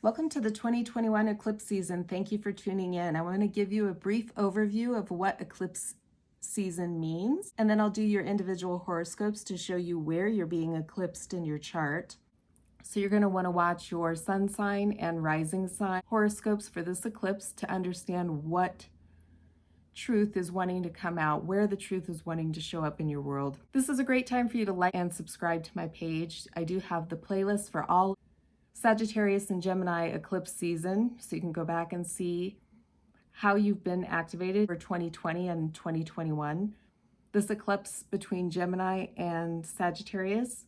Welcome to the 2021 eclipse season. Thank you for tuning in. I want to give you a brief overview of what eclipse season means, and then I'll do your individual horoscopes to show you where you're being eclipsed in your chart. So you're going to want to watch your sun sign and rising sign horoscopes for this eclipse to understand what truth is wanting to come out, where the truth is wanting to show up in your world. This is a great time for you to like and subscribe to my page. I do have the playlist for all Sagittarius and Gemini eclipse season, so you can go back and see how you've been activated for 2020 and 2021. This eclipse between Gemini and Sagittarius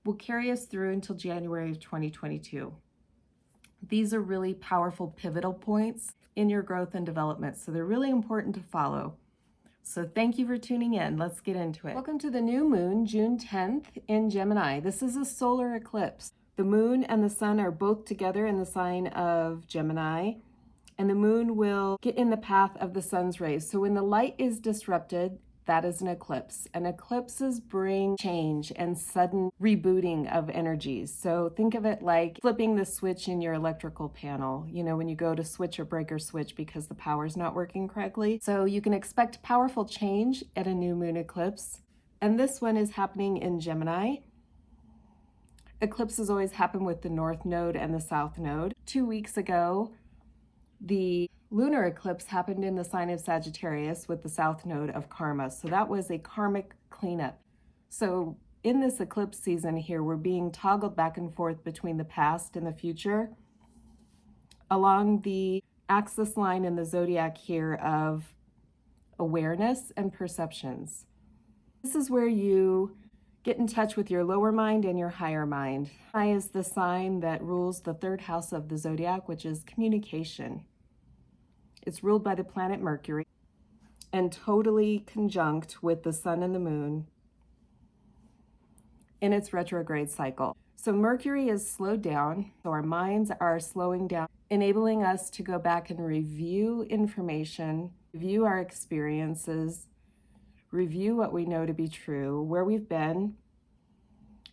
will carry us through until January of 2022. These are really powerful pivotal points in your growth and development, so they're really important to follow. So thank you for tuning in. Let's get into it. Welcome to the new moon, June 10th in Gemini. This is a solar eclipse. The moon and the sun are both together in the sign of Gemini, and the moon will get in the path of the sun's rays. So when the light is disrupted, that is an eclipse. And eclipses bring change and sudden rebooting of energies. So think of it like flipping the switch in your electrical panel, you know, when you go to switch or break or switch because the power's not working correctly. So you can expect powerful change at a new moon eclipse. And this one is happening in Gemini. Eclipses always happen with the North Node and the South Node. 2 weeks ago, the lunar eclipse happened in the sign of Sagittarius with the South Node of Karma. So that was a karmic cleanup. So in this eclipse season here, we're being toggled back and forth between the past and the future along the axis line in the zodiac here of awareness and perceptions. This is where you get in touch with your lower mind and your higher mind. Gemini is the sign that rules the third house of the zodiac, which is communication. It's ruled by the planet Mercury and totally conjunct with the sun and the moon in its retrograde cycle. So Mercury is slowed down, so our minds are slowing down, enabling us to go back and review information, review our experiences, review what we know to be true, where we've been,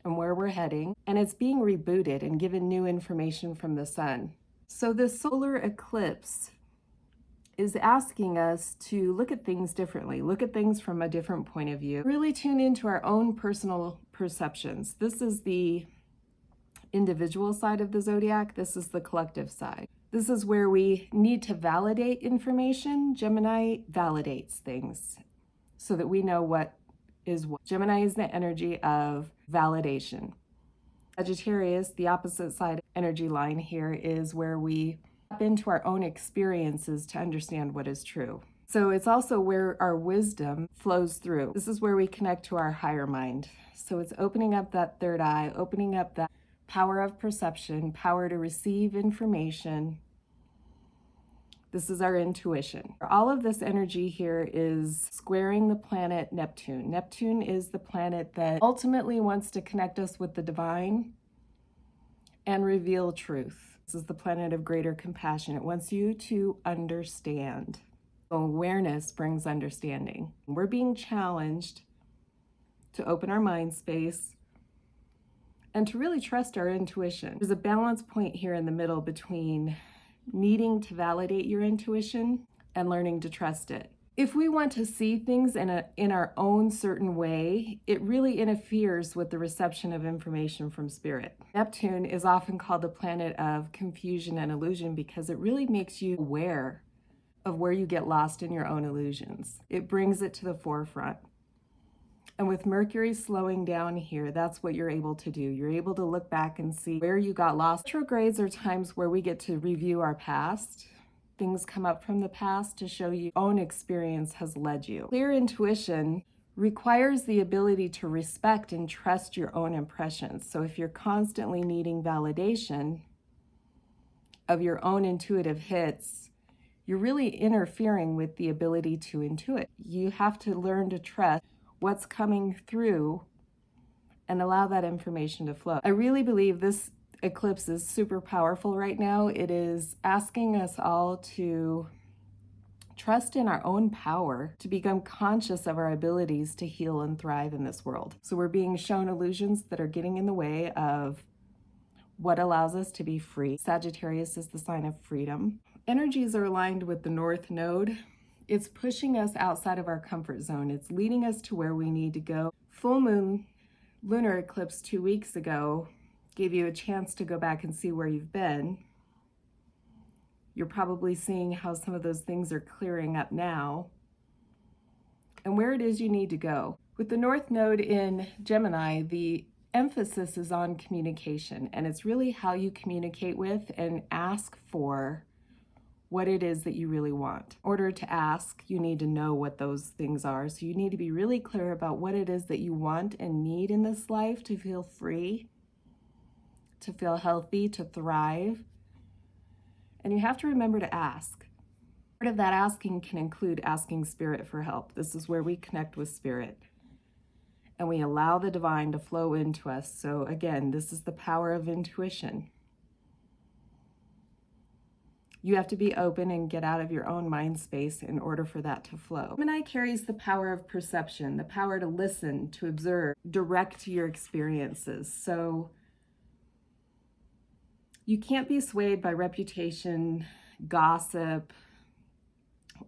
and where we're heading. And it's being rebooted and given new information from the sun. So this solar eclipse is asking us to look at things differently, look at things from a different point of view, really tune into our own personal perceptions. This is the individual side of the zodiac. This is the collective side. This is where we need to validate information. Gemini validates things so that we know what is what. Gemini is the energy of validation. Sagittarius, the opposite side energy line here, is where we tap into our own experiences to understand what is true. So it's also where our wisdom flows through. This is where we connect to our higher mind. So it's opening up that third eye, opening up that power of perception, power to receive information. This is our intuition. All of this energy here is squaring the planet Neptune. Neptune is the planet that ultimately wants to connect us with the divine and reveal truth. This is the planet of greater compassion. It wants you to understand. Awareness brings understanding. We're being challenged to open our mind space and to really trust our intuition. There's a balance point here in the middle between needing to validate your intuition and learning to trust it. If we want to see things in our own certain way, it really interferes with the reception of information from spirit. Neptune is often called the planet of confusion and illusion because it really makes you aware of where you get lost in your own illusions. It brings it to the forefront. And with Mercury slowing down here, that's what you're able to do. You're able to look back and see where you got lost. Retrogrades are times where we get to review our past. Things come up from the past to show you own experience has led you. Clear intuition requires the ability to respect and trust your own impressions. So if you're constantly needing validation of your own intuitive hits, you're really interfering with the ability to intuit. You have to learn to trust what's coming through and allow that information to flow. I really believe this eclipse is super powerful right now. It is asking us all to trust in our own power, to become conscious of our abilities to heal and thrive in this world. So we're being shown illusions that are getting in the way of what allows us to be free. Sagittarius is the sign of freedom. Energies are aligned with the North Node. It's pushing us outside of our comfort zone. It's leading us to where we need to go. Full moon lunar eclipse 2 weeks ago gave you a chance to go back and see where you've been. You're probably seeing how some of those things are clearing up now and where it is you need to go. With the North Node in Gemini, the emphasis is on communication, and it's really how you communicate with and ask for what it is that you really want. In order to ask, you need to know what those things are. So you need to be really clear about what it is that you want and need in this life to feel free, to feel healthy, to thrive. And you have to remember to ask. Part of that asking can include asking Spirit for help. This is where we connect with Spirit and we allow the divine to flow into us. So again, this is the power of intuition. You have to be open and get out of your own mind space in order for that to flow. Gemini carries the power of perception, the power to listen, to observe, direct your experiences. So you can't be swayed by reputation, gossip,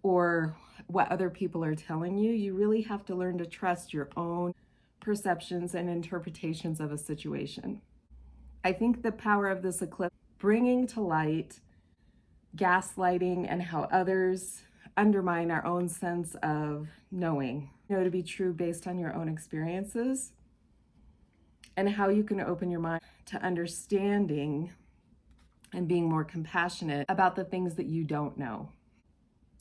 or what other people are telling you. You really have to learn to trust your own perceptions and interpretations of a situation. I think the power of this eclipse, bringing to light gaslighting and how others undermine our own sense of knowing, to be true based on your own experiences, and how you can open your mind to understanding and being more compassionate about the things that you don't know.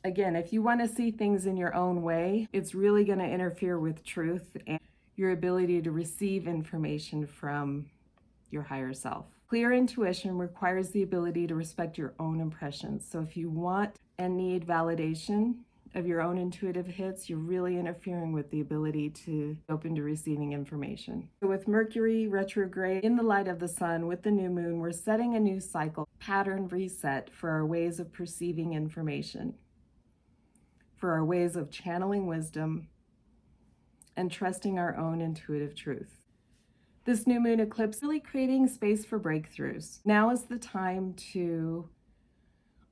Again, if you want to see things in your own way, it's really going to interfere with truth and your ability to receive information from your higher self. Clear intuition requires the ability to respect your own impressions. So if you want and need validation of your own intuitive hits, you're really interfering with the ability to open to receiving information. So with Mercury retrograde in the light of the sun with the new moon, we're setting a new cycle, pattern reset for our ways of perceiving information, for our ways of channeling wisdom and trusting our own intuitive truth. This new moon eclipse really creating space for breakthroughs. Now is the time to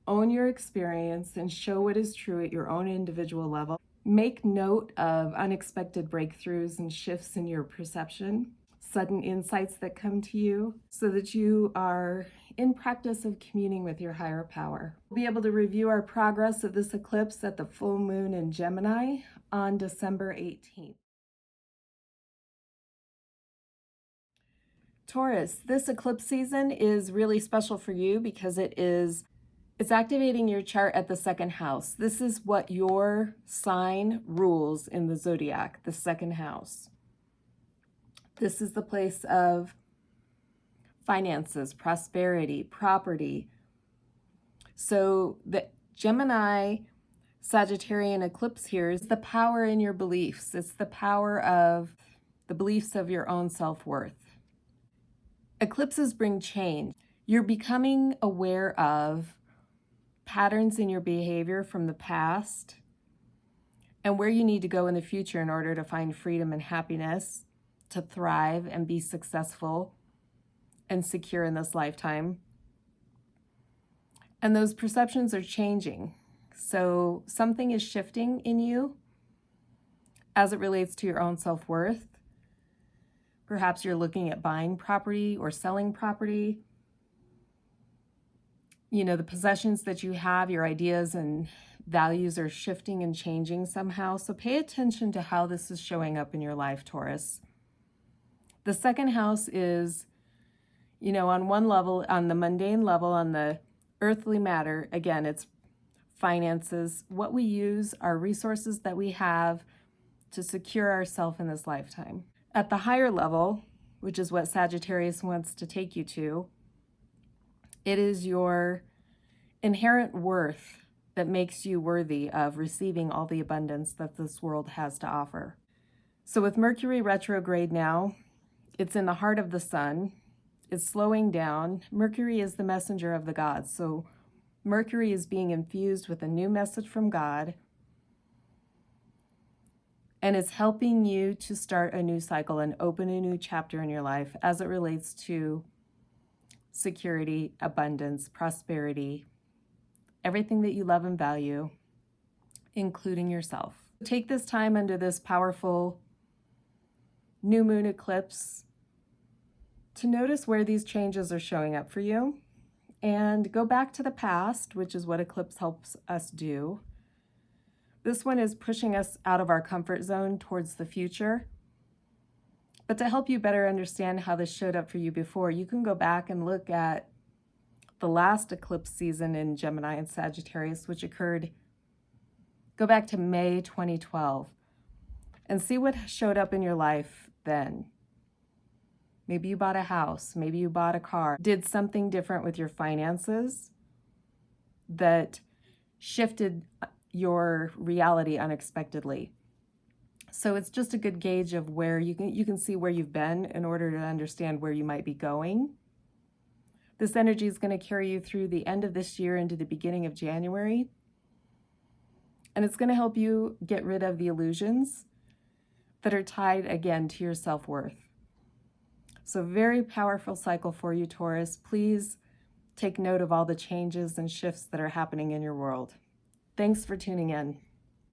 own your experience and show what is true at your own individual level. Make note of unexpected breakthroughs and shifts in your perception, sudden insights that come to you, so that you are in practice of communing with your higher power. We'll be able to review our progress of this eclipse at the full moon in Gemini on December 18th. Taurus, this eclipse season is really special for you because it's activating your chart at the second house. This is what your sign rules in the zodiac, the second house. This is the place of finances, prosperity, property. So the Gemini Sagittarian eclipse here is the power in your beliefs. It's the power of the beliefs of your own self-worth. Eclipses bring change. You're becoming aware of patterns in your behavior from the past and where you need to go in the future in order to find freedom and happiness, to thrive and be successful and secure in this lifetime. And those perceptions are changing. So something is shifting in you as it relates to your own self-worth. Perhaps you're looking at buying property or selling property. The possessions that you have, your ideas and values are shifting and changing somehow. So pay attention to how this is showing up in your life, Taurus. The second house is, on one level, on the mundane level, on the earthly matter, again, it's finances, what we use, our resources that we have to secure ourselves in this lifetime. At the higher level, which is what Sagittarius wants to take you to, it is your inherent worth that makes you worthy of receiving all the abundance that this world has to offer. So with Mercury retrograde now, it's in the heart of the sun. It's slowing down. Mercury is the messenger of the gods. So Mercury is being infused with a new message from God, and it's helping you to start a new cycle and open a new chapter in your life as it relates to security, abundance, prosperity, everything that you love and value, including yourself. Take this time under this powerful new moon eclipse to notice where these changes are showing up for you, and go back to the past, which is what eclipse helps us do. This one is pushing us out of our comfort zone towards the future. But to help you better understand how this showed up for you before, you can go back and look at the last eclipse season in Gemini and Sagittarius, which occurred, go back to May 2012, and see what showed up in your life then. Maybe you bought a house, maybe you bought a car, did something different with your finances that shifted your reality unexpectedly. So it's just a good gauge of where you can see where you've been in order to understand where you might be going. This energy is going to carry you through the end of this year into the beginning of January. And it's going to help you get rid of the illusions that are tied again to your self-worth. So very powerful cycle for you, Taurus. Please take note of all the changes and shifts that are happening in your world. Thanks for tuning in.